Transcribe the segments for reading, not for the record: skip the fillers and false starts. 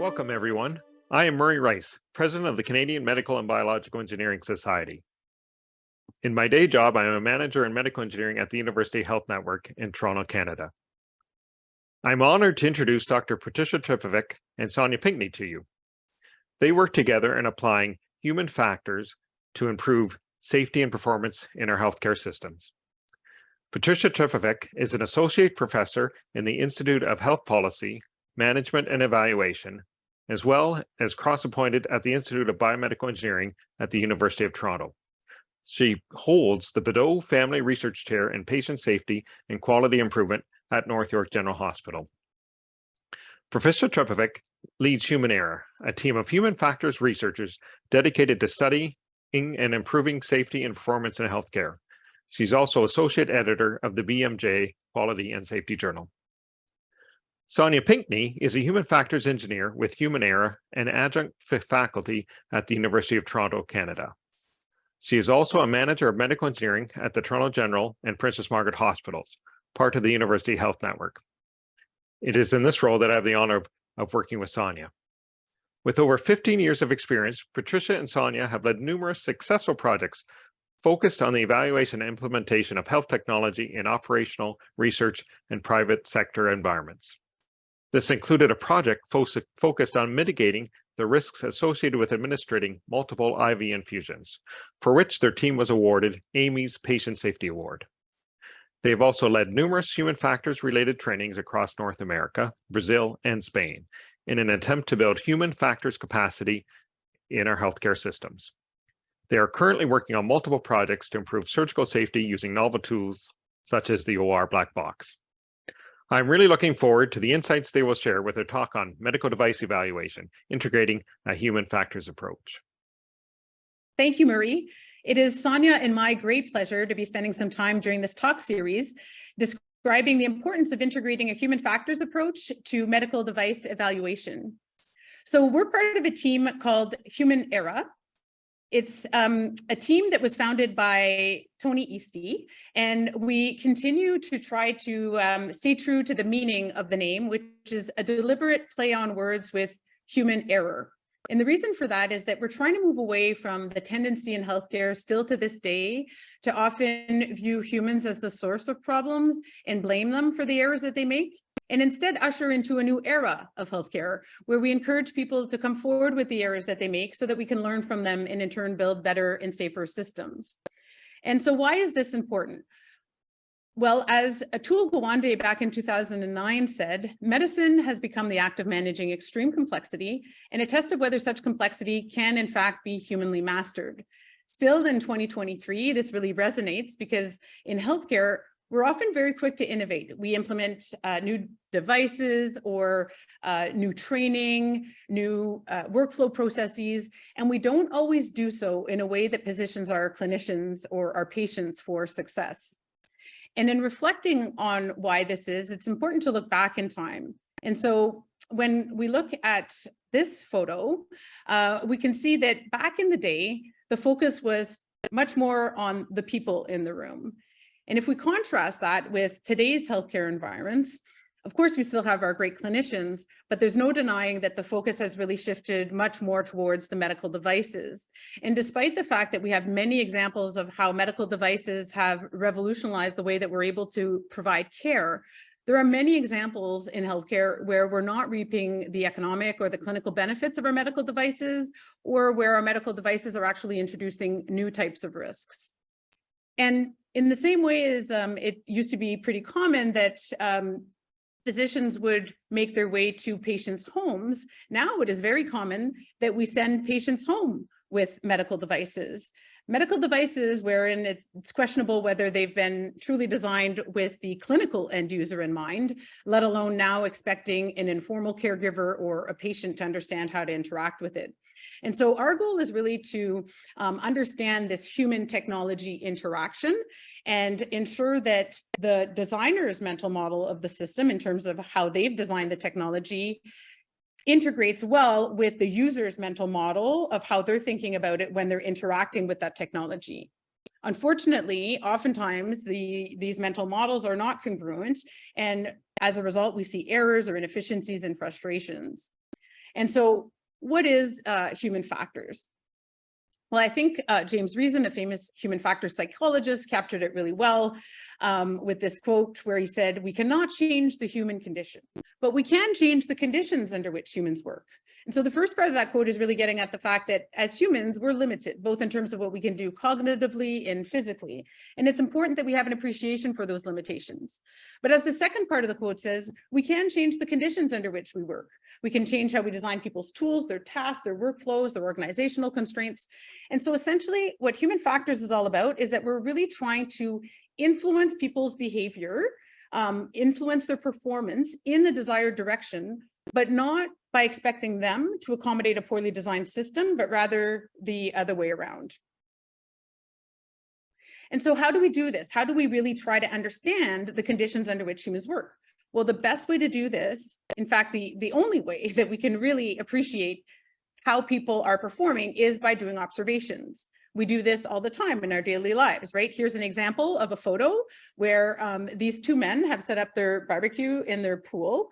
Welcome, everyone. I am Murray Rice, President of the Canadian Medical and Biological Engineering Society. In my day job, I am a manager in medical engineering at the University Health Network in Toronto, Canada. I'm honored to introduce Dr. Patricia Trbovich and Sonia Pinkney to you. They work together in applying human factors to improve safety and performance in our healthcare systems. Patricia Trbovich is an associate professor in the Institute of Health Policy, Management and Evaluation, as well as cross-appointed at the Institute of Biomedical Engineering at the University of Toronto. She holds the Beddoe Family Research Chair in Patient Safety and Quality Improvement at North York General Hospital. Professor Trbovich leads Human Error, a team of human factors researchers dedicated to studying and improving safety and performance in healthcare. She's also associate editor of the BMJ Quality and Safety Journal. Sonia Pinkney is a human factors engineer with Human Error and adjunct faculty at the University of Toronto, Canada. She is also a manager of medical engineering at the Toronto General and Princess Margaret Hospitals, part of the University Health Network. It is in this role that I have the honor of working with Sonia. With over 15 years of experience, Patricia and Sonia have led numerous successful projects focused on the evaluation and implementation of health technology in operational, research, and private sector environments. This included a project focused on mitigating the risks associated with administering multiple IV infusions, for which their team was awarded AAMI's Patient Safety Award. They have also led numerous human factors related trainings across North America, Brazil, and Spain in an attempt to build human factors capacity in our healthcare systems. They are currently working on multiple projects to improve surgical safety using novel tools such as the OR black box. I'm really looking forward to the insights they will share with their talk on medical device evaluation, integrating a human factors approach. Thank you, Marie. It is Sonia and my great pleasure to be spending some time during this talk series describing the importance of integrating a human factors approach to medical device evaluation. So we're part of a team called Human Error. It's a team that was founded by Tony Eastie, and we continue to try to stay true to the meaning of the name, which is a deliberate play on words with human error. And the reason for that is that we're trying to move away from the tendency in healthcare still to this day to often view humans as the source of problems and blame them for the errors that they make, and instead usher into a new era of healthcare where we encourage people to come forward with the errors that they make so that we can learn from them and in turn build better and safer systems. And so why is this important? Well, as Atul Gawande back in 2009 said, medicine has become the act of managing extreme complexity and a test of whether such complexity can in fact be humanly mastered. Still in 2023, this really resonates because in healthcare, we're often very quick to innovate. We implement new devices or new training, new workflow processes, and we don't always do so in a way that positions our clinicians or our patients for success. And in reflecting on why this is, it's important to look back in time. And so when we look at this photo, we can see that back in the day, the focus was much more on the people in the room. And if we contrast that with today's healthcare environments, of course, we still have our great clinicians, but there's no denying that the focus has really shifted much more towards the medical devices. And despite the fact that we have many examples of how medical devices have revolutionized the way that we're able to provide care, there are many examples in healthcare where we're not reaping the economic or the clinical benefits of our medical devices, or where our medical devices are actually introducing new types of risks. And in the same way as it used to be pretty common that physicians would make their way to patients' homes, now it is very common that we send patients home with medical devices. Medical devices wherein it's questionable whether they've been truly designed with the clinical end user in mind, let alone now expecting an informal caregiver or a patient to understand how to interact with it. And so our goal is really to understand this human technology interaction and ensure that the designer's mental model of the system in terms of how they've designed the technology integrates well with the user's mental model of how they're thinking about it when they're interacting with that technology. Unfortunately, oftentimes these mental models are not congruent, and as a result, we see errors or inefficiencies and frustrations. And so what is human factors? Well, I think James Reason, a famous human factors psychologist, captured it really well with this quote where he said, "We cannot change the human condition, but we can change the conditions under which humans work." And so the first part of that quote is really getting at the fact that as humans, we're limited, both in terms of what we can do cognitively and physically. And it's important that we have an appreciation for those limitations. But as the second part of the quote says, we can change the conditions under which we work. We can change how we design people's tools, their tasks, their workflows, their organizational constraints. And so essentially what human factors is all about is that we're really trying to influence people's behavior, influence their performance in a desired direction, but not by expecting them to accommodate a poorly designed system, but rather the other way around. And so how do we do this? How do we really try to understand the conditions under which humans work? Well, the best way to do this, in fact, the only way that we can really appreciate how people are performing is by doing observations. We do this all the time in our daily lives, right? Here's an example of a photo where these two men have set up their barbecue in their pool.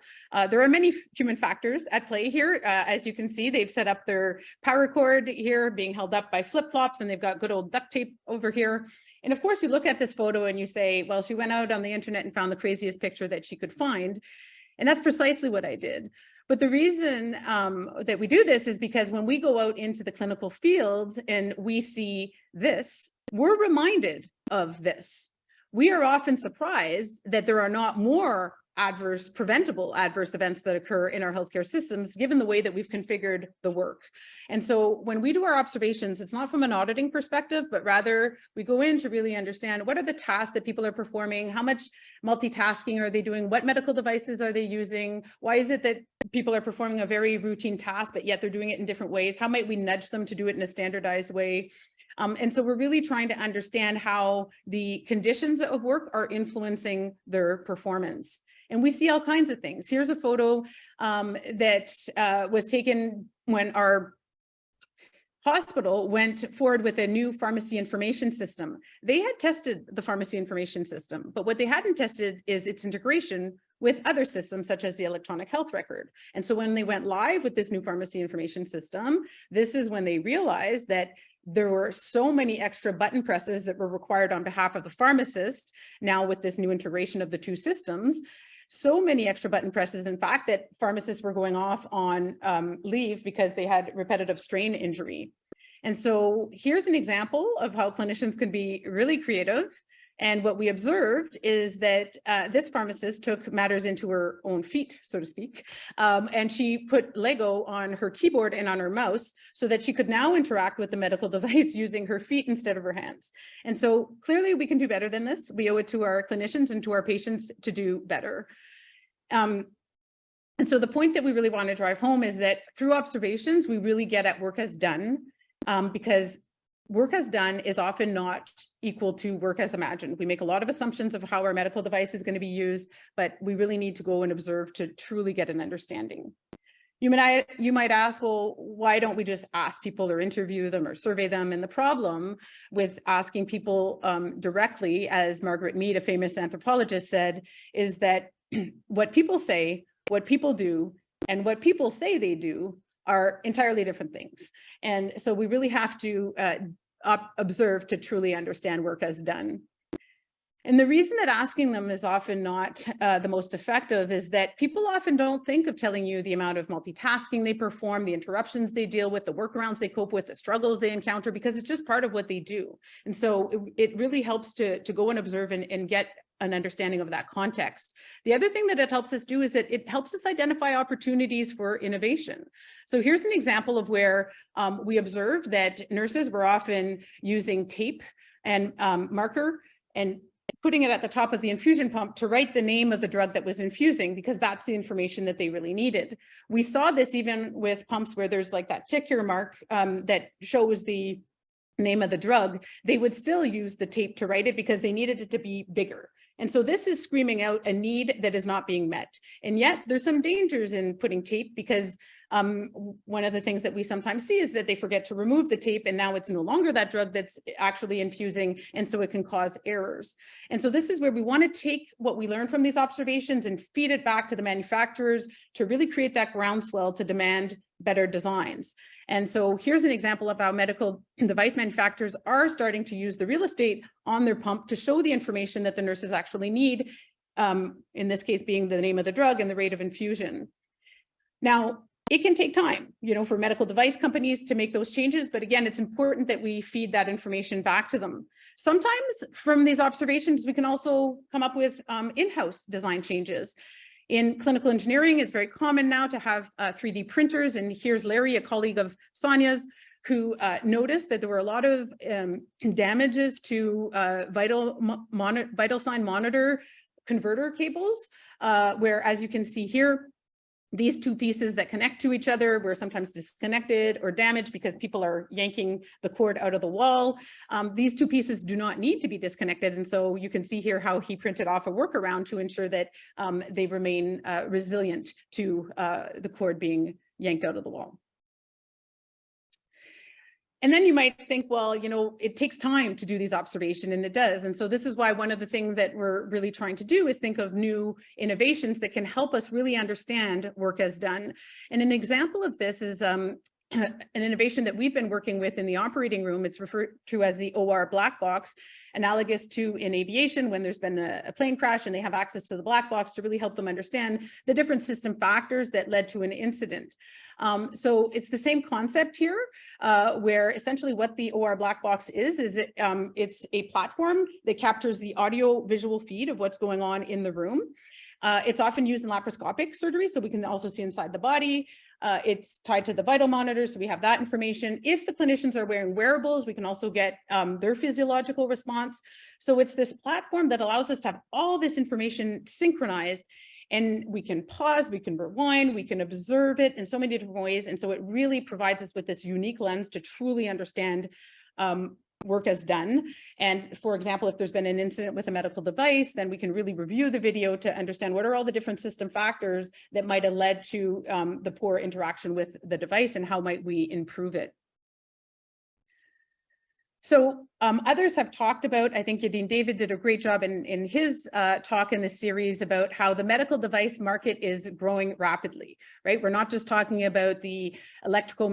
There are many human factors at play here. As you can see, they've set up their power cord here being held up by flip-flops, and they've got good old duct tape over here. And of course, you look at this photo and you say, well, she went out on the internet and found the craziest picture that she could find. And that's precisely what I did. But the reason that we do this is because when we go out into the clinical field and we see this, we're reminded of this. We are often surprised that there are not more preventable adverse events that occur in our healthcare systems, given the way that we've configured the work. And so when we do our observations, it's not from an auditing perspective, but rather we go in to really understand what are the tasks that people are performing, how much multitasking are they doing, what medical devices are they using, why is it that people are performing a very routine task, but yet they're doing it in different ways, how might we nudge them to do it in a standardized way? And so we're really trying to understand how the conditions of work are influencing their performance. And we see all kinds of things. Here's a photo that was taken when our hospital went forward with a new pharmacy information system. They had tested the pharmacy information system, but what they hadn't tested is its integration with other systems such as the electronic health record. And so when they went live with this new pharmacy information system, this is when they realized that there were so many extra button presses that were required on behalf of the pharmacist. Now with this new integration of the two systems, so many extra button presses, in fact, that pharmacists were going off on leave because they had repetitive strain injury. And so here's an example of how clinicians can be really creative. And what we observed is that this pharmacist took matters into her own feet, so to speak, and she put Lego on her keyboard and on her mouse so that she could now interact with the medical device using her feet instead of her hands. And so clearly we can do better than this. We owe it to our clinicians and to our patients to do better. And so the point that we really want to drive home is that through observations, we really get at work as done, because work as done is often not equal to work as imagined. We make a lot of assumptions of how our medical device is going to be used, but we really need to go and observe to truly get an understanding. You might ask, well, why don't we just ask people or interview them or survey them? And the problem with asking people directly, as Margaret Mead, a famous anthropologist, said, is that what people say, what people do, and what people say they do are entirely different things. And so we really have to observe to truly understand work as done. And the reason that asking them is often not the most effective is that people often don't think of telling you the amount of multitasking they perform, the interruptions they deal with, the workarounds they cope with, the struggles they encounter, because it's just part of what they do. And so it really helps to go and observe and get an understanding of that context. The other thing that it helps us do is that it helps us identify opportunities for innovation. So here's an example of where we observed that nurses were often using tape and marker and putting it at the top of the infusion pump to write the name of the drug that was infusing, because that's the information that they really needed. We saw this even with pumps where there's like that tick here mark that shows the name of the drug. They would still use the tape to write it because they needed it to be bigger. And so this is screaming out a need that is not being met. And yet there's some dangers in putting tape because one of the things that we sometimes see is that they forget to remove the tape, and now it's no longer that drug that's actually infusing, and so it can cause errors. And so this is where we want to take what we learn from these observations and feed it back to the manufacturers to really create that groundswell to demand better designs. And so here's an example of how medical device manufacturers are starting to use the real estate on their pump to show the information that the nurses actually need, in this case being the name of the drug and the rate of infusion. Now, it can take time, for medical device companies to make those changes, but again, it's important that we feed that information back to them. Sometimes from these observations, we can also come up with in-house design changes. In clinical engineering, it's very common now to have 3D printers, and here's Larry, a colleague of Sonia's, who noticed that there were a lot of damages to vital sign monitor converter cables, where, as you can see here, these two pieces that connect to each other were sometimes disconnected or damaged because people are yanking the cord out of the wall. These two pieces do not need to be disconnected. And so you can see here how he printed off a workaround to ensure that they remain resilient to the cord being yanked out of the wall. And then you might think, well, it takes time to do these observations, and it does. And so this is why one of the things that we're really trying to do is think of new innovations that can help us really understand work as done. And an example of this is an innovation that we've been working with in the operating room. It's referred to as the OR black box, analogous to in aviation when there's been a plane crash and they have access to the black box to really help them understand the different system factors that led to an incident. So it's the same concept here, where essentially what the OR black box is it's a platform that captures the audio visual feed of what's going on in the room. It's often used in laparoscopic surgery, so we can also see inside the body. It's tied to the vital monitor, so we have that information. If the clinicians are wearing wearables, we can also get their physiological response. So it's this platform that allows us to have all this information synchronized, and we can pause, we can rewind, we can observe it in so many different ways. And so it really provides us with this unique lens to truly understand work as done. And for example, if there's been an incident with a medical device, then we can really review the video to understand what are all the different system factors that might have led to the poor interaction with the device, and how might we improve it. So others have talked about, I think Yadin David did a great job in his talk in this series about how the medical device market is growing rapidly, right? We're not just talking about the electrical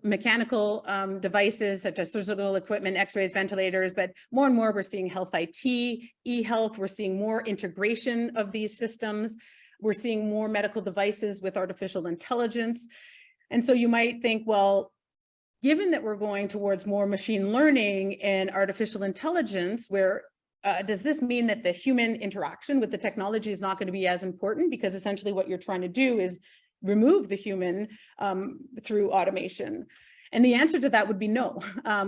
mechanical devices such as surgical equipment, x-rays, ventilators, but more and more we're seeing health IT, e-health, we're seeing more integration of these systems. We're seeing more medical devices with artificial intelligence. And so you might think, well, given that we're going towards more machine learning and artificial intelligence, where does this mean that the human interaction with the technology is not going to be as important? Because essentially what you're trying to do is remove the human through automation. And the answer to that would be no.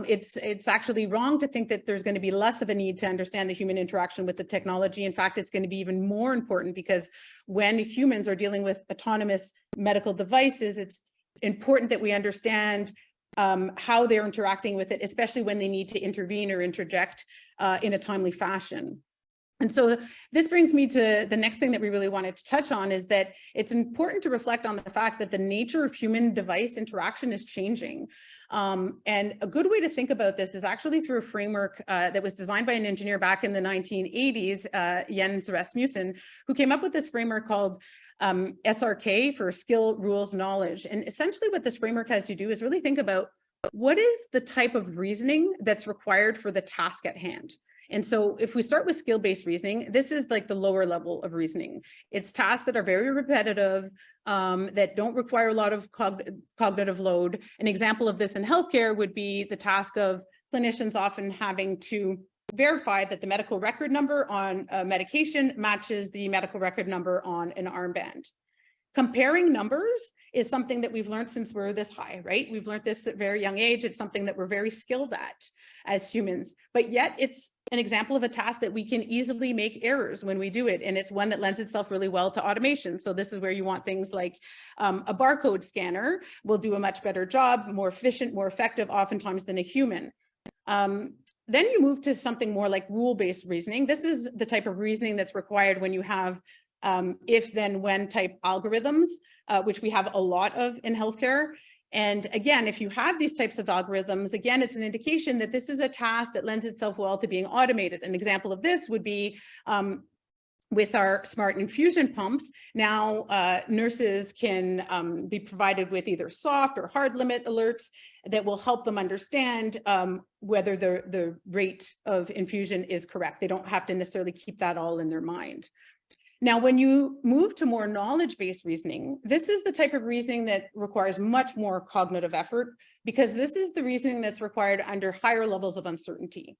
It's actually wrong to think that there's going to be less of a need to understand the human interaction with the technology. In fact, it's going to be even more important, because when humans are dealing with autonomous medical devices, it's important that we understand how they're interacting with it, especially when they need to intervene or interject in a timely fashion. And so this brings me to the next thing that we really wanted to touch on, is that it's important to reflect on the fact that the nature of human device interaction is changing. And a good way to think about this is actually through a framework that was designed by an engineer back in the 1980s, Jens Rasmussen, who came up with this framework called SRK, for skill, rules, knowledge. And essentially what this framework has to do is really think about what is the type of reasoning that's required for the task at hand. And so if we start with skill-based reasoning, this is like the lower level of reasoning. It's tasks that are very repetitive, that don't require a lot of cognitive load. An example of this in healthcare would be the task of clinicians often having to verify that the medical record number on a medication matches the medical record number on an armband. Comparing numbers is something that we've learned since we're this high, right? We've learned this at a very young age. It's something that we're very skilled at as humans, but yet it's an example of a task that we can easily make errors when we do it. And it's one that lends itself really well to automation. So this is where you want things like a barcode scanner will do a much better job, more efficient, more effective, oftentimes than a human. Then you move to something more like rule-based reasoning. This is the type of reasoning that's required when you have if then when type algorithms, which we have a lot of in healthcare. And again, if you have these types of algorithms, again, it's an indication that this is a task that lends itself well to being automated. An example of this would be with our smart infusion pumps. Now, nurses can be provided with either soft or hard limit alerts that will help them understand whether the rate of infusion is correct. They don't have to necessarily keep that all in their mind. Now, when you move to more knowledge-based reasoning, this is the type of reasoning that requires much more cognitive effort, because this is the reasoning that's required under higher levels of uncertainty,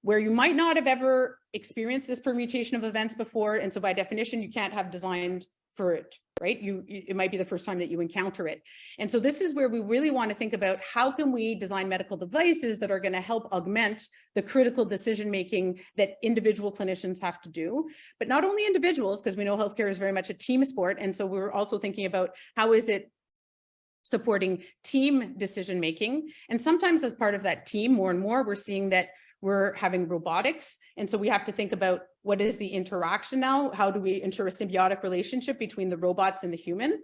where you might not have ever experienced this permutation of events before. And so by definition, you can't have designed for it, right? It might be the first time that you encounter it. And so this is where we really want to think about how can we design medical devices that are going to help augment the critical decision-making that individual clinicians have to do, but not only individuals, because we know healthcare is very much a team sport. And so we're also thinking about how is it supporting team decision-making. And sometimes as part of that team, more and more, we're seeing that we're having robotics. And so we have to think about what is the interaction now? How do we ensure a symbiotic relationship between the robots and the human?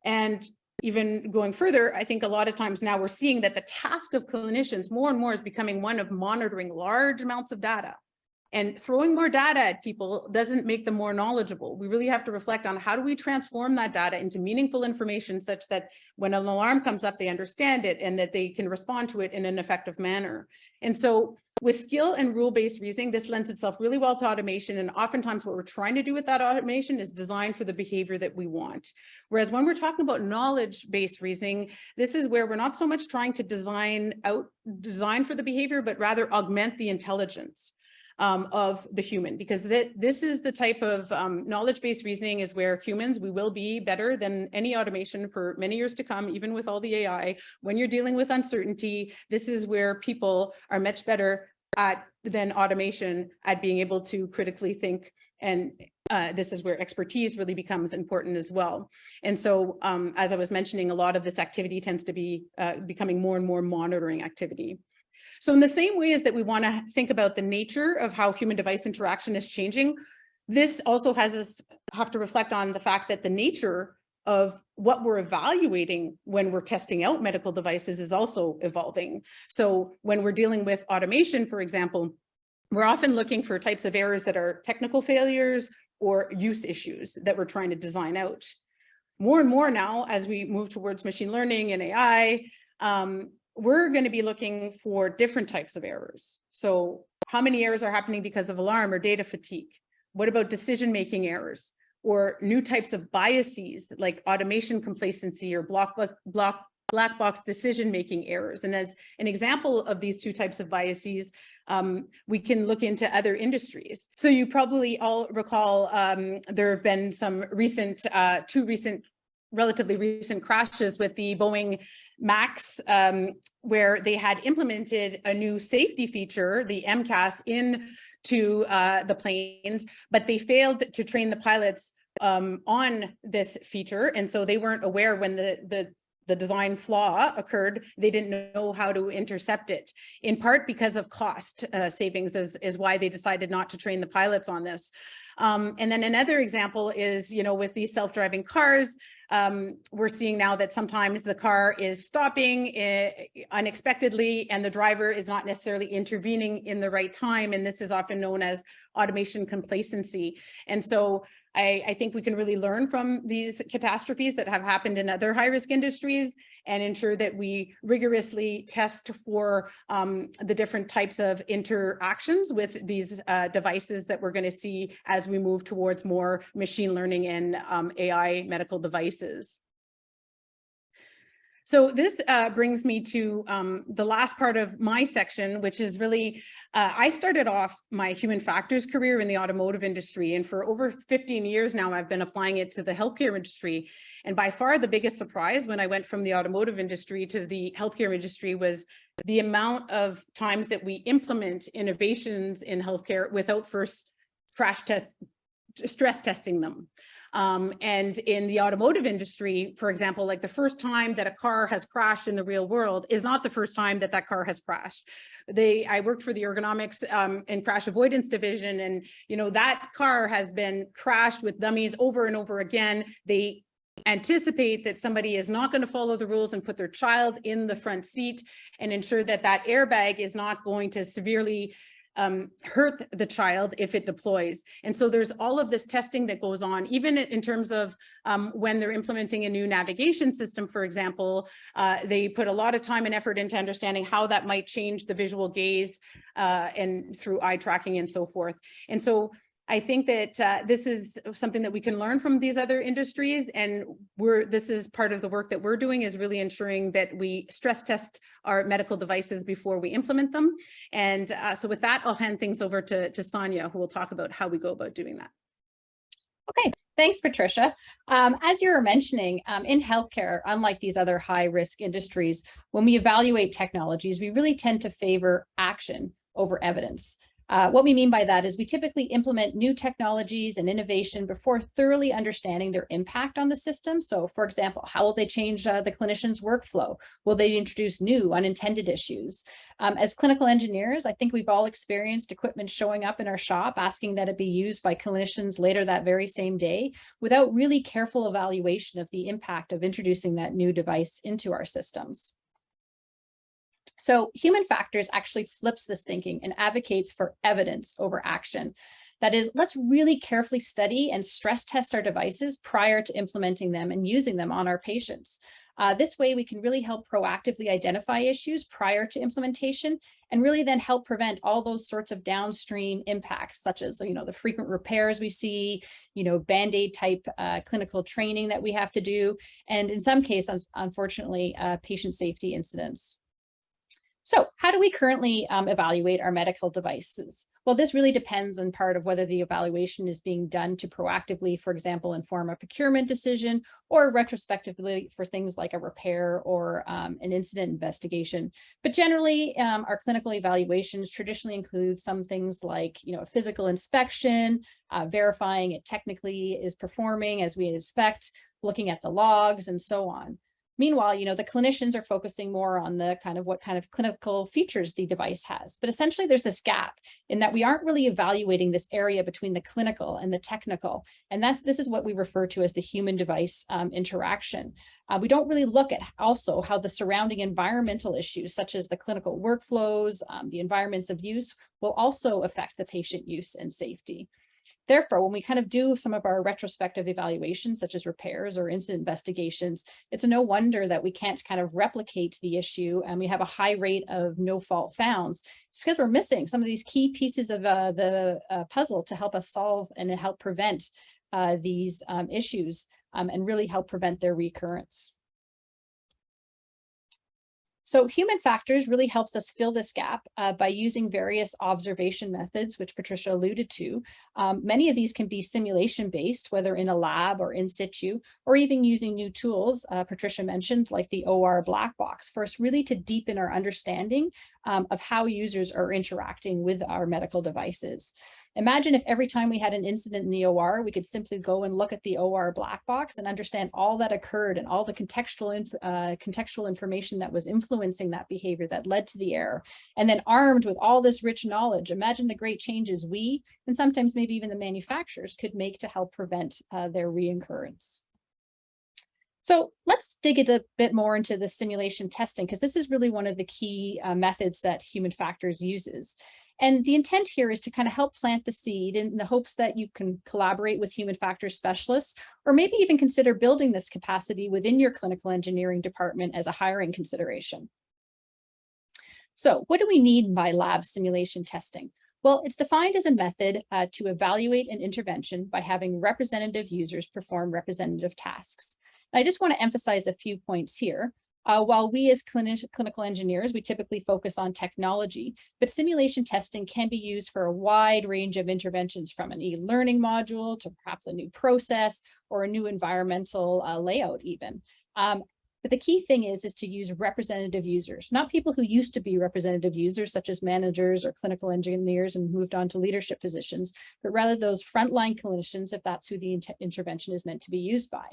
And even going further, I think a lot of times now we're seeing that the task of clinicians more and more is becoming one of monitoring large amounts of data. And throwing more data at people doesn't make them more knowledgeable. We really have to reflect on how do we transform that data into meaningful information such that when an alarm comes up, they understand it and that they can respond to it in an effective manner. And so with skill and rule-based reasoning, this lends itself really well to automation. And oftentimes what we're trying to do with that automation is design for the behavior that we want. Whereas when we're talking about knowledge-based reasoning, this is where we're not so much trying to design for the behavior, but rather augment the intelligence of the human, because this is the type of knowledge-based reasoning is where humans, we will be better than any automation for many years to come, even with all the AI. When you're dealing with uncertainty, this is where people are much better than automation at being able to critically think. And this is where expertise really becomes important as well. And so, as I was mentioning, a lot of this activity tends to be becoming more and more monitoring activity. So in the same way as that we want to think about the nature of how human device interaction is changing, this also has us have to reflect on the fact that the nature of what we're evaluating when we're testing out medical devices is also evolving. So when we're dealing with automation, for example, we're often looking for types of errors that are technical failures or use issues that we're trying to design out. More and more now, as we move towards machine learning and AI, we're going to be looking for different types of errors. So how many errors are happening because of alarm or data fatigue? What about decision-making errors or new types of biases like automation complacency or black box decision-making errors? And as an example of these two types of biases, we can look into other industries. So you probably all recall there have been some relatively recent crashes with the Boeing MAX, where they had implemented a new safety feature, the MCAS, into the planes, but they failed to train the pilots on this feature. And so they weren't aware when the design flaw occurred. They didn't know how to intercept it, in part because of cost savings is why they decided not to train the pilots on this. And then another example is, with these self-driving cars, we're seeing now that sometimes the car is stopping unexpectedly and the driver is not necessarily intervening in the right time. And this is often known as automation complacency. And so I think we can really learn from these catastrophes that have happened in other high-risk industries and ensure that we rigorously test for the different types of interactions with these devices that we're going to see as we move towards more machine learning and AI medical devices. So this brings me to the last part of my section, which is really, I started off my human factors career in the automotive industry, and for over 15 years now, I've been applying it to the healthcare industry. And by far the biggest surprise when I went from the automotive industry to the healthcare industry was the amount of times that we implement innovations in healthcare without first crash test stress testing them. And in the automotive industry, for example, like the first time that a car has crashed in the real world is not the first time that that car has crashed. I worked for the ergonomics and crash avoidance division, and that car has been crashed with dummies over and over again. They anticipate that somebody is not going to follow the rules and put their child in the front seat and ensure that that airbag is not going to severely hurt the child if it deploys. And so there's all of this testing that goes on, even in terms of when they're implementing a new navigation system, for example, they put a lot of time and effort into understanding how that might change the visual gaze and through eye tracking and so forth. And so I think that this is something that we can learn from these other industries, and this is part of the work that we're doing, is really ensuring that we stress test our medical devices before we implement them. And so with that, I'll hand things over to Sonia, who will talk about how we go about doing that. Okay, thanks, Patricia. As you were mentioning, in healthcare, unlike these other high-risk industries, when we evaluate technologies, we really tend to favor action over evidence. What we mean by that is we typically implement new technologies and innovation before thoroughly understanding their impact on the system. So, for example, how will they change the clinician's workflow? Will they introduce new unintended issues? As clinical engineers, I think we've all experienced equipment showing up in our shop asking that it be used by clinicians later that very same day without really careful evaluation of the impact of introducing that new device into our systems. So human factors actually flips this thinking and advocates for evidence over action. That is, let's really carefully study and stress test our devices prior to implementing them and using them on our patients. This way, we can really help proactively identify issues prior to implementation and really then help prevent all those sorts of downstream impacts, such as, the frequent repairs we see, Band-Aid type clinical training that we have to do, and in some cases, unfortunately, patient safety incidents. So how do we currently evaluate our medical devices? Well, this really depends on part of whether the evaluation is being done to proactively, for example, inform a procurement decision, or retrospectively for things like a repair or an incident investigation. But generally, our clinical evaluations traditionally include some things like, a physical inspection, verifying it technically is performing as we expect, looking at the logs, and so on. Meanwhile, the clinicians are focusing more on the what kind of clinical features the device has. But essentially, there's this gap in that we aren't really evaluating this area between the clinical and the technical. And this is what we refer to as the human device interaction. We don't really look at also how the surrounding environmental issues, such as the clinical workflows, the environments of use, will also affect the patient use and safety. Therefore, when we do some of our retrospective evaluations, such as repairs or incident investigations, it's no wonder that we can't replicate the issue and we have a high rate of no fault founds. It's because we're missing some of these key pieces of the puzzle to help us solve and to help prevent these issues and really help prevent their recurrence. So human factors really helps us fill this gap by using various observation methods, which Patricia alluded to. Many of these can be simulation-based, whether in a lab or in situ, or even using new tools, Patricia mentioned, like the OR black box, for us really to deepen our understanding of how users are interacting with our medical devices. Imagine if every time we had an incident in the OR, we could simply go and look at the OR black box and understand all that occurred and all the contextual information that was influencing that behavior that led to the error. And then armed with all this rich knowledge, imagine the great changes we, and sometimes maybe even the manufacturers, could make to help prevent their reoccurrence. So let's dig a bit more into the simulation testing, because this is really one of the key methods that human factors uses. And the intent here is to help plant the seed in the hopes that you can collaborate with human factors specialists, or maybe even consider building this capacity within your clinical engineering department as a hiring consideration. So what do we mean by lab simulation testing? Well, it's defined as a method to evaluate an intervention by having representative users perform representative tasks. And I just want to emphasize a few points here. While we as clinical engineers, we typically focus on technology, but simulation testing can be used for a wide range of interventions, from an e-learning module to perhaps a new process or a new environmental layout even. But the key thing is to use representative users, not people who used to be representative users, such as managers or clinical engineers and moved on to leadership positions, but rather those frontline clinicians, if that's who the intervention is meant to be used by.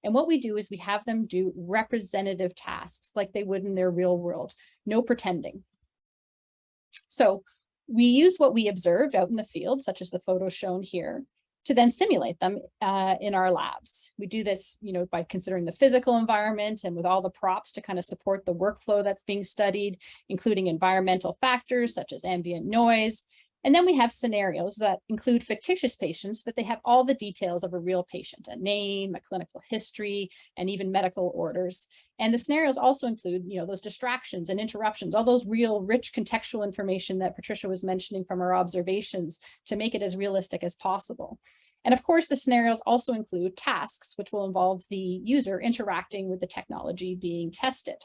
And what we do is we have them do representative tasks like they would in their real world, no pretending. So we use what we observed out in the field, such as the photo shown here, to then simulate them in our labs. We do this, by considering the physical environment and with all the props to kind of support the workflow that's being studied, including environmental factors such as ambient noise. And then we have scenarios that include fictitious patients, but they have all the details of a real patient, a name, a clinical history, and even medical orders. And the scenarios also include, those distractions and interruptions, all those real rich contextual information that Patricia was mentioning from our observations to make it as realistic as possible. And of course, the scenarios also include tasks, which will involve the user interacting with the technology being tested.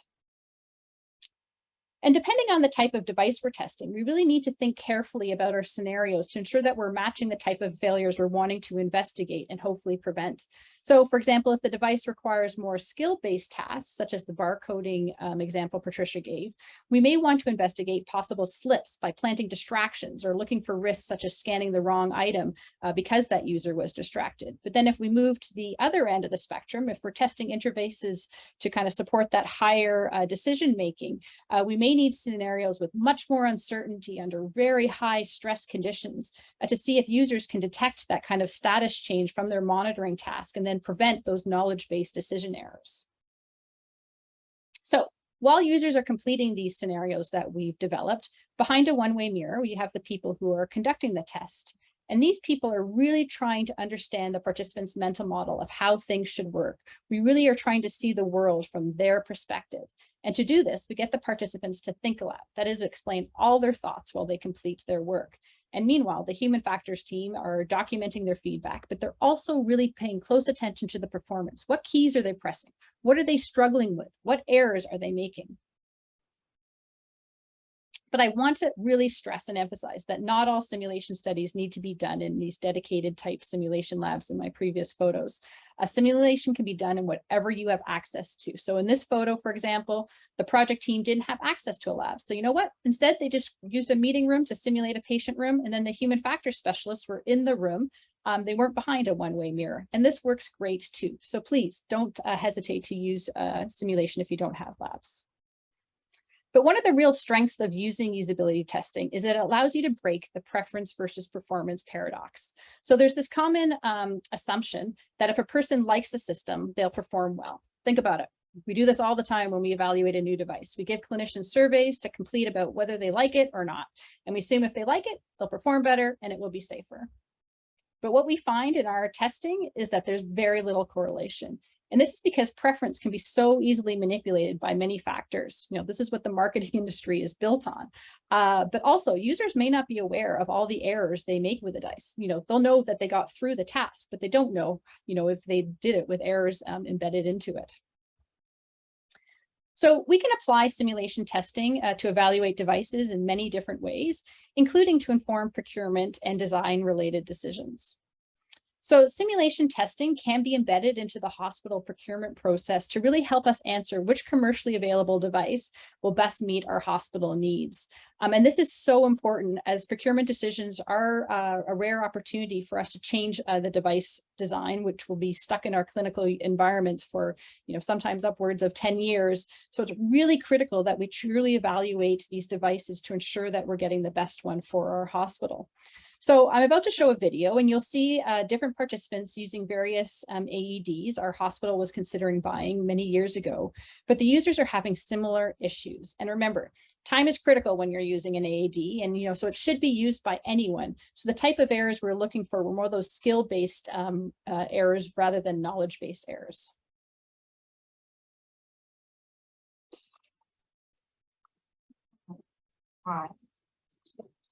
And depending on the type of device we're testing, we really need to think carefully about our scenarios to ensure that we're matching the type of failures we're wanting to investigate and hopefully prevent. So for example, if the device requires more skill-based tasks, such as the barcoding example Patricia gave, we may want to investigate possible slips by planting distractions or looking for risks such as scanning the wrong item because that user was distracted. But then if we move to the other end of the spectrum, if we're testing interfaces to kind of support that higher decision-making, we may need scenarios with much more uncertainty under very high stress conditions to see if users can detect that kind of status change from their monitoring task and then prevent those knowledge-based decision errors. So while users are completing these scenarios that we've developed, behind a one-way mirror, we have the people who are conducting the test. And these people are really trying to understand the participants' mental model of how things should work. We really are trying to see the world from their perspective. And to do this, we get the participants to think aloud, that is, explain all their thoughts while they complete their work. And meanwhile, the human factors team are documenting their feedback, but they're also really paying close attention to the performance. What keys are they pressing? What are they struggling with? What errors are they making? But I want to really stress and emphasize that not all simulation studies need to be done in these dedicated type simulation labs in my previous photos. A simulation can be done in whatever you have access to. So in this photo, for example, the project team didn't have access to a lab. So you know what? Instead, they just used a meeting room to simulate a patient room, and then the human factors specialists were in the room. They weren't behind a one-way mirror, and this works great too. So please don't hesitate to use simulation if you don't have labs. But one of the real strengths of using usability testing is that it allows you to break the preference versus performance paradox. So there's this common assumption that if a person likes a system, they'll perform well. Think about it. We do this all the time when we evaluate a new device. We give clinicians surveys to complete about whether they like it or not. And we assume if they like it, they'll perform better and it will be safer. But what we find in our testing is that there's very little correlation. And this is because preference can be so easily manipulated by many factors. This is what the marketing industry is built on. But also users may not be aware of all the errors they make with a dice. They'll know that they got through the task, but they don't know, if they did it with errors embedded into it. So we can apply simulation testing to evaluate devices in many different ways, including to inform procurement and design related decisions. So simulation testing can be embedded into the hospital procurement process to really help us answer which commercially available device will best meet our hospital needs. And this is so important as procurement decisions are a rare opportunity for us to change the device design, which will be stuck in our clinical environments for, sometimes upwards of 10 years. So it's really critical that we truly evaluate these devices to ensure that we're getting the best one for our hospital. So I'm about to show a video and you'll see different participants using various AEDs our hospital was considering buying many years ago, but the users are having similar issues. And remember, time is critical when you're using an AED and, so it should be used by anyone. So the type of errors we're looking for were more those skill-based errors rather than knowledge-based errors. Hi.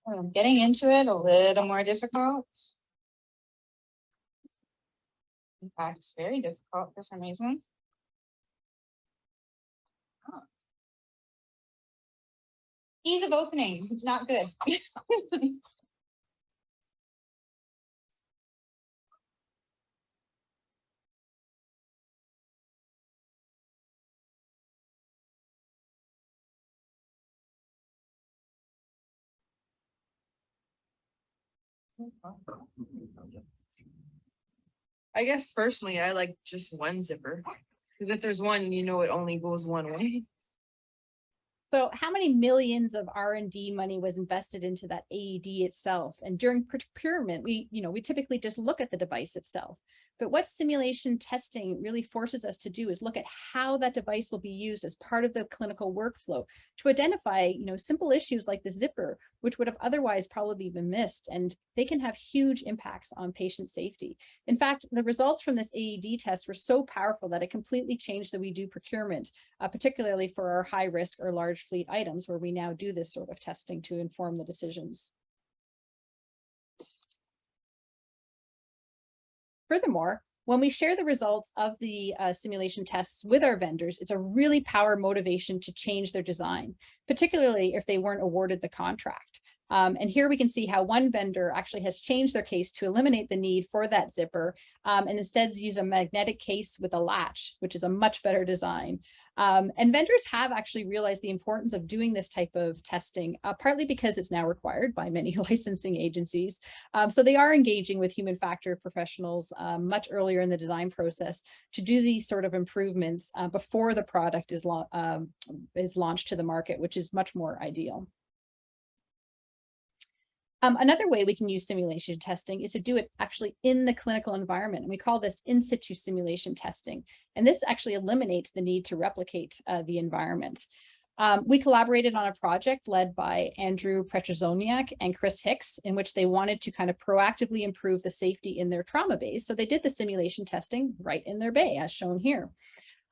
So I'm getting into it a little more difficult. In fact, it's very difficult for some reason. Oh. Ease of opening, not good. I guess personally, I like just one zipper. Because if there's one, you know, it only goes one way. So how many millions of R&D money was invested into that AED itself? And during procurement, we typically just look at the device itself. But what simulation testing really forces us to do is look at how that device will be used as part of the clinical workflow to identify, simple issues like the zipper, which would have otherwise probably been missed, and they can have huge impacts on patient safety. In fact, the results from this AED test were so powerful that it completely changed the way we do procurement, particularly for our high risk or large fleet items, where we now do this sort of testing to inform the decisions. Furthermore, when we share the results of the simulation tests with our vendors, it's a really powerful motivation to change their design, particularly if they weren't awarded the contract. And here we can see how one vendor actually has changed their case to eliminate the need for that zipper and instead use a magnetic case with a latch, which is a much better design. And vendors have actually realized the importance of doing this type of testing, partly because it's now required by many licensing agencies. So they are engaging with human factor professionals much earlier in the design process to do these sort of improvements before the product is launched to the market, which is much more ideal. Another way we can use simulation testing is to do it actually in the clinical environment. And we call this in situ simulation testing. And this actually eliminates the need to replicate the environment. We collaborated on a project led by Andrew Petrozoniak and Chris Hicks, in which they wanted to kind of proactively improve the safety in their trauma bays. So they did the simulation testing right in their bay, as shown here.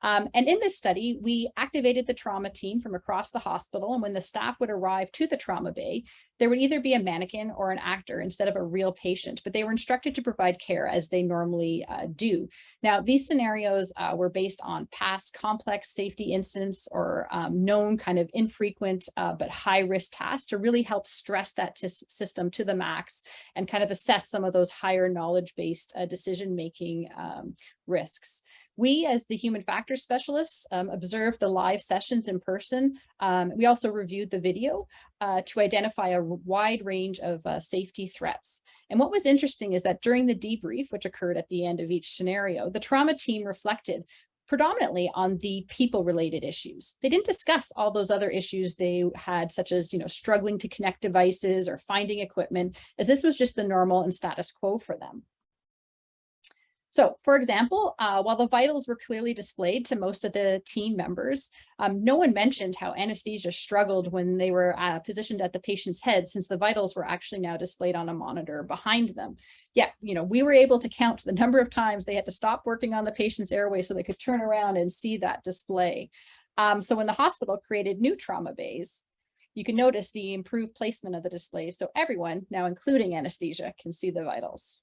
And in this study, we activated the trauma team from across the hospital. And when the staff would arrive to the trauma bay, there would either be a mannequin or an actor instead of a real patient, but they were instructed to provide care as they normally do. Now, these scenarios were based on past complex safety incidents or known kind of infrequent but high risk tasks to really help stress that system to the max and kind of assess some of those higher knowledge-based decision-making risks. We, as the human factors specialists, observed the live sessions in person. We also reviewed the video to identify a wide range of safety threats. And what was interesting is that during the debrief, which occurred at the end of each scenario, the trauma team reflected predominantly on the people-related issues. They didn't discuss all those other issues they had, such as struggling to connect devices or finding equipment, as this was just the normal and status quo for them. So, for example, while the vitals were clearly displayed to most of the team members, no one mentioned how anesthesia struggled when they were positioned at the patient's head, since the vitals were actually now displayed on a monitor behind them. Yet, we were able to count the number of times they had to stop working on the patient's airway so they could turn around and see that display. So when the hospital created new trauma bays, you can notice the improved placement of the displays, so everyone, now including anesthesia, can see the vitals.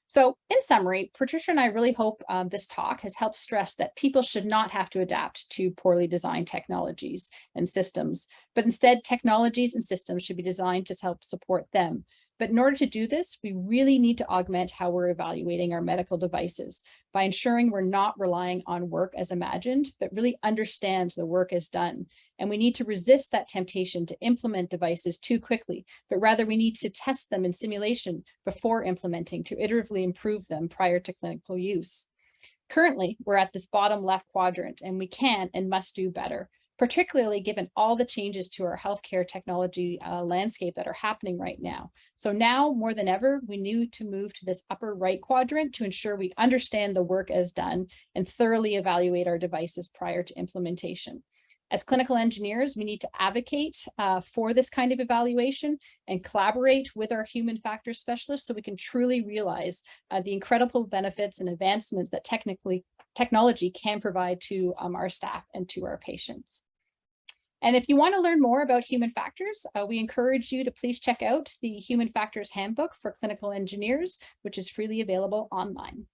So in summary, Patricia and I really hope this talk has helped stress that people should not have to adapt to poorly designed technologies and systems, but instead technologies and systems should be designed to help support them. But in order to do this, we really need to augment how we're evaluating our medical devices by ensuring we're not relying on work as imagined, but really understand the work as done. And we need to resist that temptation to implement devices too quickly, but rather we need to test them in simulation before implementing to iteratively improve them prior to clinical use. Currently, we're at this bottom left quadrant, and we can and must do better, particularly given all the changes to our healthcare technology landscape that are happening right now. So now more than ever, we need to move to this upper right quadrant to ensure we understand the work as done and thoroughly evaluate our devices prior to implementation. As clinical engineers, we need to advocate for this kind of evaluation and collaborate with our human factors specialists so we can truly realize the incredible benefits and advancements that technology can provide to our staff and to our patients. And if you want to learn more about human factors, we encourage you to please check out the Human Factors Handbook for Clinical Engineers, which is freely available online.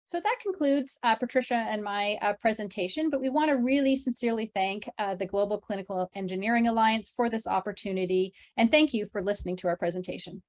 So that concludes Patricia and my presentation, but we want to really sincerely thank the Global Clinical Engineering Alliance for this opportunity, and thank you for listening to our presentation.